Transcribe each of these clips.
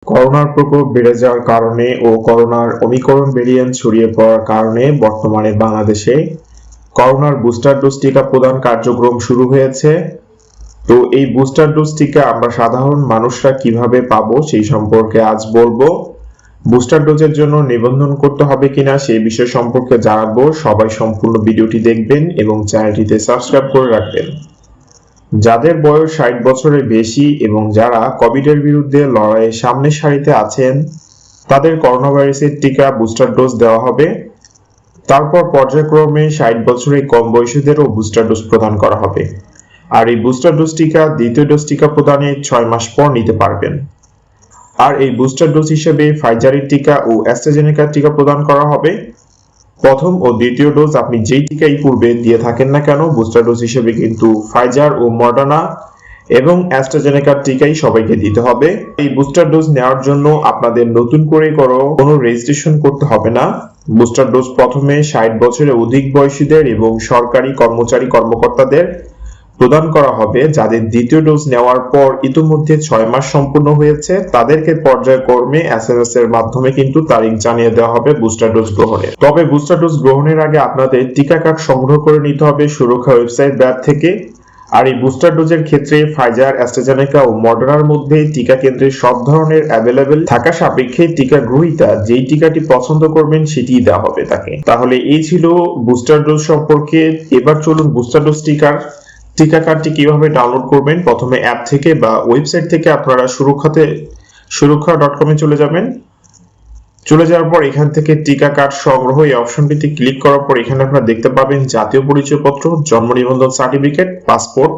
করোনার প্রকোপ বেড়ে যাওয়ার কারণে ও করোনার ওমিক্রন ভেরিয়েন্ট ছড়িয়ে পড়ার কারণে বর্তমানে বাংলাদেশে করোনার বুস্টার ডোজ টিকা প্রদান কার্যক্রম শুরু হয়েছে। তো এই বুস্টার ডোজ টিকা আমরা সাধারণ মানুষরা কিভাবে পাবো সেই সম্পর্কে আজ বলবো। বুস্টার ডোজের জন্য নিবন্ধন করতে হবে কিনা সেই বিষয় সম্পর্কে জানাবো। সবাই সম্পূর্ণ ভিডিওটি দেখবেন এবং চ্যানেলটিতে সাবস্ক্রাইব করে রাখবেন। যাদের বয়স 60 বছরের বেশি এবং যারা কোভিডের বিরুদ্ধে লড়াইয়ে সামনের সারিতে আছেন তাদের করোনা ভাইরাসের টিকা বুস্টার ডোজ দেওয়া হবে। তারপর পর্যায়ক্রমে 60 বছরের কম বয়সীদেরও বুস্টার ডোজ প্রদান করা হবে। আর এই বুস্টার ডোজ টিকা দ্বিতীয় ডোজ টিকা প্রদানের 6 মাস পর নিতে পারবেন। আর এই বুস্টার ডোজ হিসেবে ফাইজারের টিকা ও অ্যাস্ট্রাজেনেকার টিকা প্রদান করা হবে। প্রথম ও দ্বিতীয় ডোজ আপনি যেই টিকাই পূর্বে দিয়ে থাকেন না কেন বুস্টার ডোজ হিসেবে কিন্তু ফাইজার ও মডার্না এবং অ্যাস্ট্রাজেনেকার টিকাই সবাইকে দিতে হবে। এই বুস্টার ডোজ নেওয়ার জন্য আপনাদের নতুন করে কোনো রেজিস্ট্রেশন করতে হবে না। বুস্টার ডোজ প্রথমে 60 বছরের অধিক বয়সীদের এবং সরকারি কর্মচারী কর্মকর্তাদের প্রদান করা হবে। যাদের দ্বিতীয় ডোজ নেওয়ার পর ইতিমধ্যে 6 মাস সম্পূর্ণ হয়েছে তাদেরকে পর্যায়ক্রমে এসএমএস এর মাধ্যমে কিন্তু তারিখ জানিয়ে দেওয়া হবে বুস্টার ডোজ গ্রহণের। তবে বুস্টার ডোজ গ্রহণের আগে আপনাদের টিকা কার্ড সংগ্রহ করে নিতে হবে সুরক্ষা ওয়েবসাইট ব্যাপ থেকে। আর এই বুস্টার ডোজের ক্ষেত্রে ফাইজার, অ্যাস্ট্রাজেনেকা ও মডার্নার মধ্যে টিকা কেন্দ্রে সব ধরনের অ্যাভেলেবেল থাকা সাপেক্ষে টিকা গ্রহীতা যেই টিকাটি পছন্দ করবেন সেটিই দেওয়া হবে তাকে। তাহলে এই ছিল বুস্টার ডোজ সম্পর্কে। এবার চলুন বুস্টার ডোজ টিকা কার্ডটি কিভাবে ডাউনলোড করবেন। প্রথমে অ্যাপ থেকে বা ওয়েবসাইট থেকে আপনারা সুরক্ষা.com-এ চলে যাবেন। চলে যাওয়ার পর এখান থেকে টিকা কার্ড সংগ্রহ এই অপশনটিতে ক্লিক করার পর এখানে আপনারা দেখতে পাবেন জাতীয় পরিচয়পত্র, জন্ম নিবন্ধন সার্টিফিকেট, পাসপোর্ট,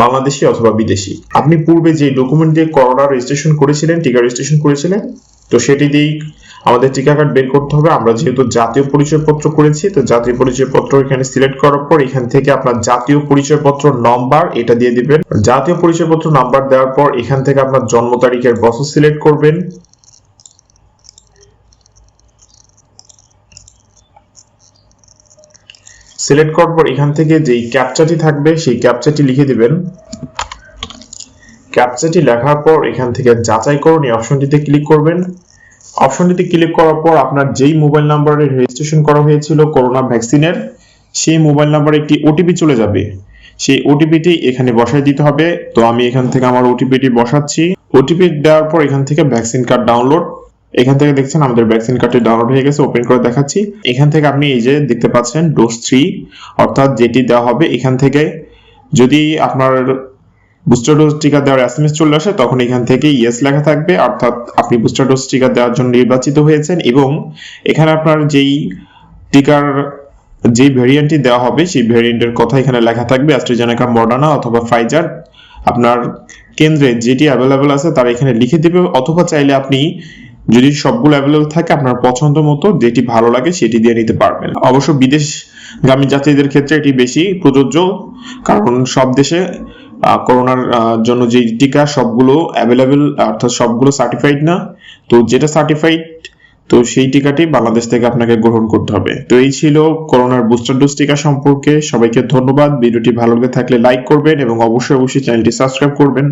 বাংলাদেশি অথবা বিদেশি। আপনি পূর্বে যে ডকুমেন্ট দিয়ে করোনা রেজিস্ট্রেশন করেছিলেন, টিকা রেজিস্ট্রেশন করেছিলেন, তো সেটি দিয়েই আমাদের টিকা কার্ড বের করতে হবে। আমরা যেহেতু জাতীয় পরিচয়পত্র করেছি তো জাতীয় পরিচয়পত্র এখানে সিলেক্ট করার পর এখান থেকে আপনার জাতীয় পরিচয়পত্র নম্বর এটা দিয়ে দিবেন। জাতীয় পরিচয়পত্র নাম্বার দেওয়ার পর এখান থেকে আপনার জন্ম তারিখের বছর সিলেক্ট করবেন। সিলেক্ট করার পর এখান থেকে যেই ক্যাপচাটি থাকবে সেই ক্যাপচাটি লিখে দিবেন। ক্যাপচাটি লেখার পর এখান থেকে যাচাইকরণ এই অপশনটিতে ক্লিক করবেন। অপশনটিতে ক্লিক করার পর আপনার যেই মোবাইল নাম্বারে রেজিস্ট্রেশন করা হয়েছিল করোনা ভ্যাকসিনের সেই মোবাইল নাম্বারে একটি ওটিপি চলে যাবে। সেই ওটিপিটি এখানে বসাই দিতে হবে। তো আমি এখান থেকে আমার ওটিপিটি বসাচ্ছি। ওটিপি দেওয়ার পর এখান থেকে ভ্যাকসিন কার্ড ডাউনলোড, এখান থেকে দেখছেন আমাদের ভ্যাকসিন কার্ডটি ডাউনলোড হয়ে গেছে। ওপেন করে দেখাচ্ছি। এখান থেকে আপনি এই যে দেখতে পাচ্ছেন ডোজ 3 অর্থাৎ যেটি দেওয়া হবে এখান থেকে যদি আপনার বুস্টার ডোজ টিকা দেওয়ার এসএমএস চলে আসে তখন এখান থেকে ইয়েস লেখা থাকবে অর্থাৎ আপনি বুস্টার ডোজ টিকা দেওয়ার জন্য নির্বাচিত হয়েছেন এবং এখানে আপনার যেই টিকার যে ভেরিয়েন্টটি দেওয়া হবে সেই ভেরিয়েন্টের কথা এখানে লেখা থাকবে অ্যাস্ট্রাজেনেকা, মডার্না অথবা ফাইজার। আপনার কেন্দ্রে যেটি অ্যাভেলেবেল আছে তারা এখানে লিখে দিবে অথবা চাইলে আপনি যদি সবগুলো অ্যাভেলেবল থাকে আপনার পছন্দ মতো যেটি ভালো লাগে সেটি দিয়ে নিতে পারবেন। অবশ্য বিদেশগামী যাত্রীদের ক্ষেত্রে এটি বেশি প্রযোজ্য কারণ সব দেশে করোনার জন্য যে টিকা সবগুলো অ্যাভেলেবেল অর্থাৎ সবগুলো সার্টিফাইড না। তো যেটা সার্টিফাইড তো সেই টিকাটি বাংলাদেশ থেকে আপনাকে গ্রহণ করতে হবে। তো এই ছিল করোনার বুস্টার ডোজ টিকা সম্পর্কে। সবাইকে ধন্যবাদ। ভিডিওটি ভালো লেগে থাকলে লাইক করবেন এবং অবশ্যই চ্যানেলটি সাবস্ক্রাইব করবেন।